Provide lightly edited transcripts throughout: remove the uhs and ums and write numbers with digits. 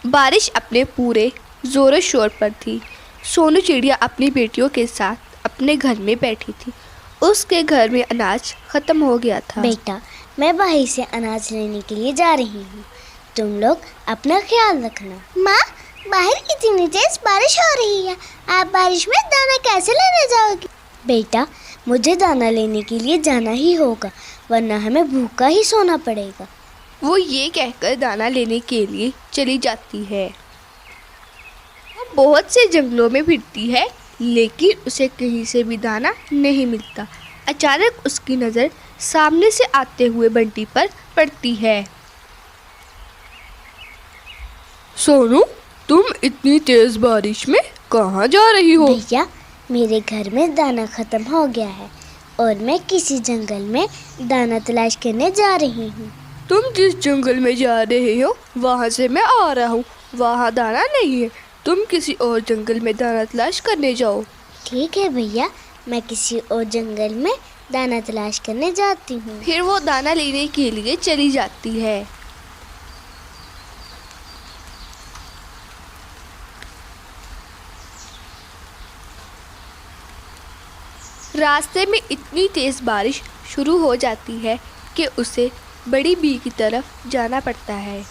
बारिश अपने पूरे ज़ोर शोर पर थी। सोनू चिड़िया अपनी बेटियों के साथ अपने घर में बैठी थी। उसके घर में अनाज ख़त्म हो गया था। बेटा, मैं बाहर से अनाज लेने के लिए जा रही हूँ, तुम लोग अपना ख्याल रखना। माँ, बाहर इतनी तेज बारिश हो रही है, आप बारिश में दाना कैसे लेने जाओगी? बेटा, मुझे दाना लेने के लिए जाना ही होगा, वरना हमें भूखा ही सोना पड़ेगा। वो ये कहकर दाना लेने के लिए चली जाती है। वो बहुत से जंगलों में फिरती है, लेकिन उसे कहीं से भी दाना नहीं मिलता। अचानक उसकी नज़र सामने से आते हुए बंटी पर पड़ती है। सोनू, तुम इतनी तेज बारिश में कहाँ जा रही हो? भैया, मेरे घर में दाना ख़त्म हो गया है और मैं किसी जंगल में दाना तलाश करने जा रही हूँ। तुम जिस जंगल में जा रहे हो वहाँ से मैं आ रहा हूँ, वहाँ दाना नहीं है। तुम किसी और जंगल में दाना तलाश करने जाओ। ठीक है भैया, मैं किसी और जंगल में दाना तलाश करने जाती हूँ। फिर वो दाना लेने के लिए चली जाती है। रास्ते में इतनी तेज बारिश शुरू हो जाती है कि उसे बड़ी बी की तरफ जाना पड़ता है।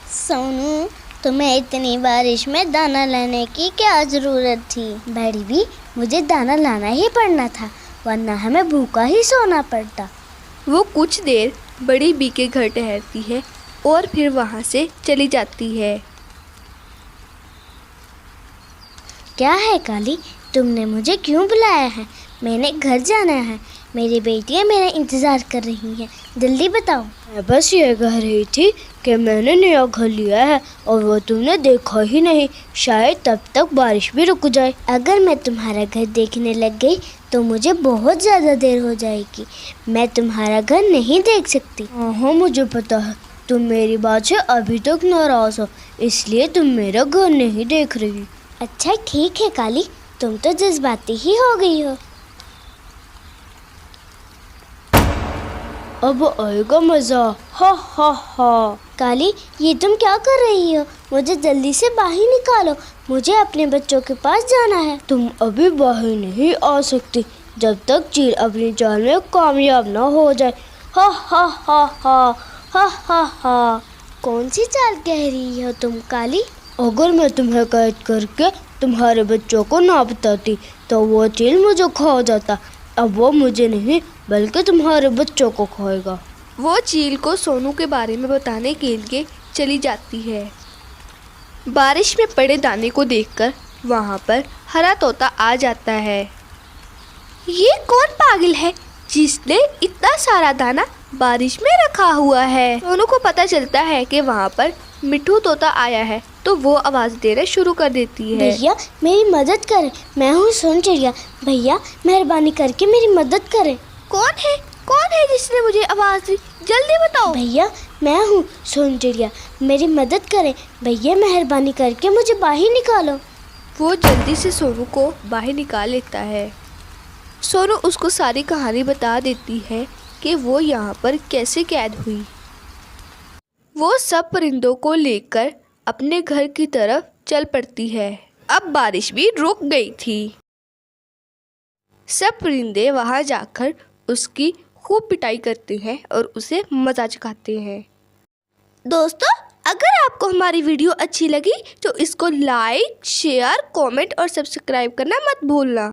सोनू, तुम्हें इतनी बारिश में दाना लाने की क्या ज़रूरत थी? बड़ी बी, मुझे दाना लाना ही पड़ना था, वरना हमें भूखा ही सोना पड़ता। वो कुछ देर बड़ी बी के घर ठहरती है और फिर वहाँ से चली जाती है। क्या है काली, तुमने मुझे क्यों बुलाया है? मैंने घर जाना है, मेरी बेटियां मेरा इंतज़ार कर रही हैं, जल्दी बताओ। मैं बस ये कह रही थी कि मैंने नया घर लिया है और वो तुमने देखा ही नहीं, शायद तब तक बारिश भी रुक जाए। अगर मैं तुम्हारा घर देखने लग गई तो मुझे बहुत ज़्यादा देर हो जाएगी, मैं तुम्हारा घर नहीं देख सकती। हाँ, मुझे पता है, तुम मेरी बात से अभी तक नाराज़ हो, इसलिए तुम मेरा घर नहीं देख रही। अच्छा ठीक है काली, तुम तो जज्बाती ही हो गई हो। अब आएगा मज़ा, हा हा हा। काली, ये तुम क्या कर रही हो? मुझे जल्दी से बाहर निकालो, मुझे अपने बच्चों के पास जाना है। तुम अभी बाहर नहीं आ सकती जब तक चील अपनी चाल में कामयाब ना हो जाए, हा हा हा हा हा हा हा। कौन सी चाल कह रही हो तुम काली? अगर मैं तुम्हें कैद करके तुम्हारे बच्चों को ना बताती तो वो चील मुझे खा जाता। अब वो मुझे नहीं बल्कि तुम्हारे बच्चों को खाएगा। वो चील को सोनू के बारे में बताने के लिए चली जाती है। बारिश में पड़े दाने को देखकर वहाँ पर हरा तोता आ जाता है। ये कौन पागल है जिसने इतना सारा दाना बारिश में रखा हुआ है? सोनू को पता चलता है कि वहाँ पर मिट्ठू तोता आया है, तो वो आवाज़ देना शुरू कर देती है। भैया, मेरी मदद करें, मैं हूँ सोन चिड़िया। भैया, मेहरबानी करके मेरी मदद करें। कौन है जिसने मुझे आवाज़ दी? जल्दी बताओ। भैया, मैं हूँ सोन चिड़िया, मेरी मदद करें। भैया, मेहरबानी करके मुझे बाहर निकालो। वो जल्दी से सोनू को बाहर निकाल लेता है। सोनू उसको सारी कहानी बता देती है कि वो यहाँ पर कैसे कैद हुई। वो सब परिंदों को लेकर अपने घर की तरफ चल पड़ती है। अब बारिश भी रुक गई थी। सब परिंदे वहाँ जाकर उसकी खूब पिटाई करते हैं और उसे मज़ा चखाते हैं। दोस्तों, अगर आपको हमारी वीडियो अच्छी लगी तो इसको लाइक, शेयर, कमेंट और सब्सक्राइब करना मत भूलना।